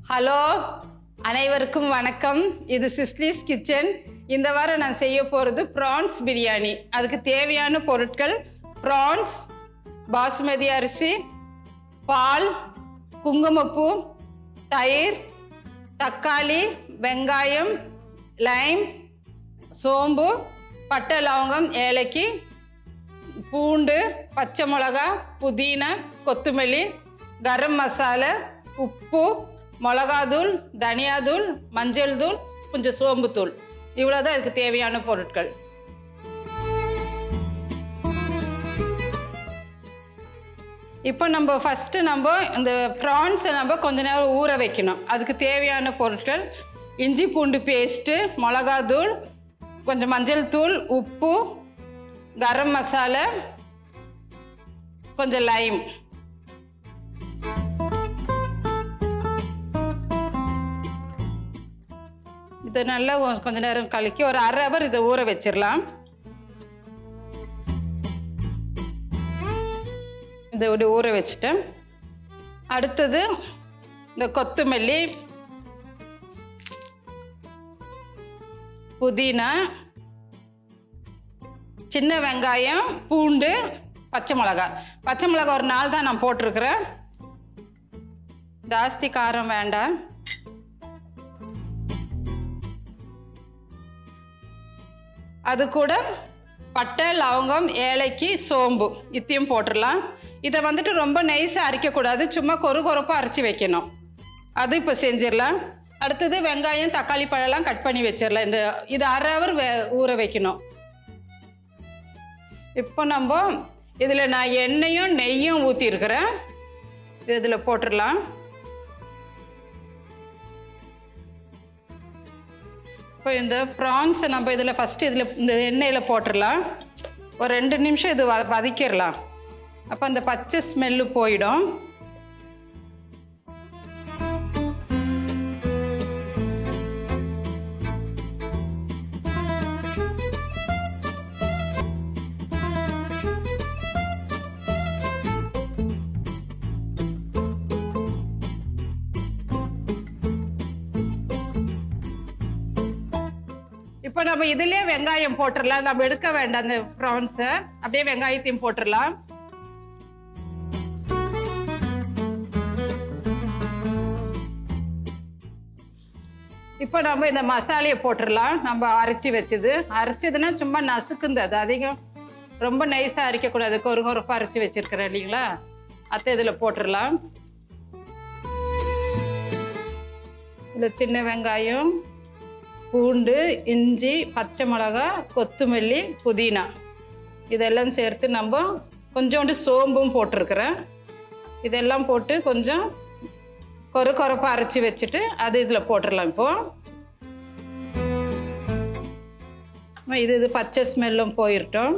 Hello, அனைவருக்கும் வணக்கம். இது சிஸ்லிஸ் கிச்சன். இந்த வாரம் நான் செய்ய போகிறது ப்ரான்ஸ் பிரியாணி. அதுக்கு தேவையான பொருட்கள்: ப்ரான்ஸ், பாசுமதி அரிசி, பால், குங்குமப்பூ, தயிர், தக்காளி, வெங்காயம், லைம், சோம்பு, பட்டை, லவங்கம், ஏலக்கி, பூண்டு, பச்சை மிளகா, புதினா, கொத்தமல்லி, கரம் மசாலா, உப்பு, மிளகாத்தூள், தனியாத்தூள், மஞ்சள் தூள், கொஞ்சம் சோம்புத்தூள். இவ்வளோதான் இதுக்கு தேவையான பொருட்கள். இப்போ நம்ம இந்த ப்ரான்ஸை கொஞ்ச நேரம் ஊற வைக்கணும். அதுக்கு தேவையான பொருட்கள்: இஞ்சி பூண்டு பேஸ்ட்டு, மிளகாத்தூள், கொஞ்சம் மஞ்சள் தூள், உப்பு, கரம் மசாலா, கொஞ்சம் லைம். இதை நல்லா கொஞ்ச நேரம் கலக்கி ஒரு அரை ஹவர் இதை ஊற வச்சிடலாம். இதை ஊற வச்சுட்டேன். அடுத்தது இந்த கொத்தமல்லி, புதினா, சின்ன வெங்காயம், பூண்டு, பச்சை மிளகா. பச்சை மிளகா ஒரு 4 தான் நான் போட்டிருக்கிறேன். ஜாஸ்தி காரம் வேண்டாம். அது கூட பட்டை, லவங்கம், ஏலக்கி, சோம்பு இத்தையும் போட்டுடலாம். இதை ரொம்ப நைஸாக அரைக்கக்கூடாது, சும்மா கொரப்பாக அரைச்சி வைக்கணும். அது இப்போ செஞ்சிடலாம். அடுத்தது வெங்காயம், தக்காளி பழம்லாம் கட் பண்ணி வச்சிடலாம். இது அரை ஹவர் ஊற வைக்கணும். இப்போ இதில் நான் எண்ணெயும் நெய்யும் ஊற்றிருக்கிறேன். இதில் போட்டுடலாம். இப்போ இந்த ப்ரான்ஸை இதில் ஃபஸ்ட்டு இந்த எண்ணெயில் போட்டுடலாம். ஒரு 2 நிமிஷம் இது வதக்கிடலாம். அப்போ அந்த பச்சை ஸ்மெல்லு போயிடும். இப்போ நம்ம இதுலேயே வெங்காயம் போட்டுடலாம். நம்ம எடுக்க வேண்டாம் அந்த ப்ரான்ஸை, அப்படியே வெங்காயத்தையும் போட்டுடலாம். இப்போ நம்ம இந்த மசாலையை போட்டுடலாம். நம்ம அரைச்சதுன்னா சும்மா நசுக்குந்து, அது அதிகம் ரொம்ப நைஸாக அரைக்கக்கூடாது. கொரப்பாக அரைச்சி வச்சிருக்கிறேன் இல்லைங்களா, அதை இதில் போட்டுடலாம். இதில் சின்ன வெங்காயம், பூண்டு, இஞ்சி, பச்சை மிளகா, கொத்தமல்லி, புதினா இதெல்லாம் சேர்த்து நம்ம கொஞ்சோண்டு சோம்பும் போட்டிருக்கிறேன். இதெல்லாம் போட்டு கொஞ்சம் கொரப்பாக அரைச்சி வச்சுட்டு அது இதில் போட்டுடலாம். இப்போ இது பச்சை ஸ்மெல்லும் போயிட்டோம்.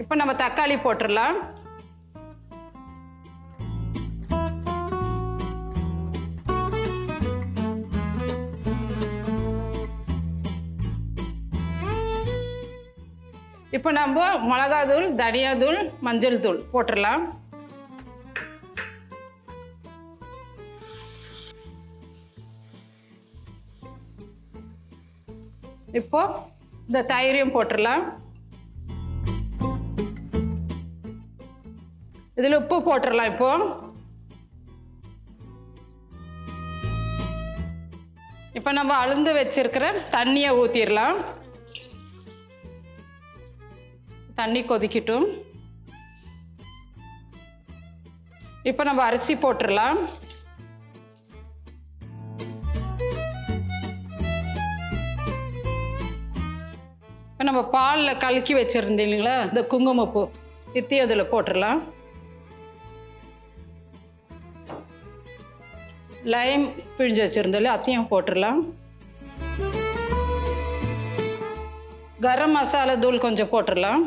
இப்போ நம்ம தக்காளி போட்டுடலாம். இப்போ நம்ம மிளகாத்தூள், தனியாத்தூள், மஞ்சள் தூள் போட்டுடலாம். இப்போ இந்த தயிரையும் போட்டுடலாம். இதில் உப்பு போட்டுடலாம். இப்போ நம்ம அளந்து வச்சிருக்கிற தண்ணியை ஊற்றிடலாம். தண்ணி கொதிக்கட்டும். இப்போ நம்ம அரிசி போட்டுடலாம். இப்போ நம்ம பாலில் கலக்கி வச்சுருந்தோம் இல்லைங்களா, இந்த குங்குமப்பூ இத்தையும் அதில் போட்டுடலாம். லைம் பிழிஞ்சு வச்சுருந்தோம், அத்தையும் போட்டுடலாம். கரம் மசாலா தூள் கொஞ்சம் போட்டுடலாம்.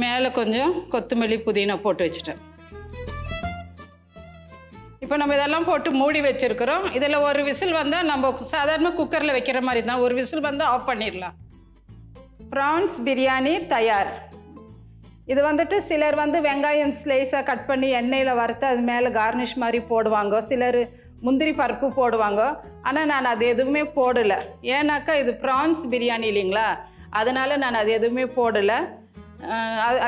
மேலே கொஞ்சம் கொத்தமல்லி, புதினா போட்டு வச்சுட்டேன். இப்போ நம்ம இதெல்லாம் போட்டு மூடி வச்சுருக்கிறோம். இதில் ஒரு விசில் வந்தால் நம்ம சாதாரண குக்கரில் வைக்கிற மாதிரி தான், ஒரு விசில் வந்தால் ஆஃப் பண்ணிடலாம். ப்ரான்ஸ் பிரியாணி தயார். இது வந்துட்டு சிலர் வந்து வெங்காயம் ஸ்லைஸாக கட் பண்ணி எண்ணெயில் வறுத்து அது மேலே கார்னிஷ் மாதிரி போடுவாங்க, சிலர் முந்திரி பருப்பு போடுவாங்க. ஆனால் நான் அது எதுவுமே போடலை. ஏன்னாக்கா இது ப்ரான்ஸ் பிரியாணி இல்லைங்களா, அதனால் நான் அது எதுவுமே போடலை.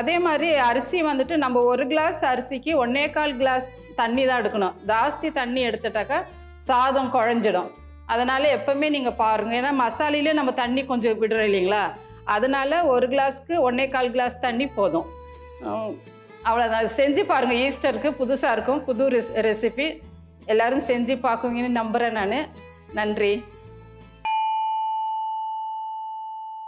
அதே மாதிரி அரிசி வந்துட்டு நம்ம 1 கிளாஸ் அரிசிக்கு 1.25 கிளாஸ் தண்ணி தான் எடுக்கணும். ஜாஸ்தி தண்ணி எடுத்துட்டாக்கா சாதம் குழஞ்சிடும். அதனால் எப்போவுமே நீங்கள் பாருங்கள், ஏன்னா மசாலையிலே நம்ம தண்ணி கொஞ்சம் விடுறோம் இல்லைங்களா, அதனால் 1 கிளாஸ்க்கு 1.25 கிளாஸ் தண்ணி போதும். அவ்வளோதான். செஞ்சு பாருங்கள், ஈஸ்டருக்கு புதுசாக இருக்கும், புது ரெசிபி. எல்லோரும் செஞ்சு பார்க்குவீங்கன்னு நம்புகிறேன் நான். நன்றி.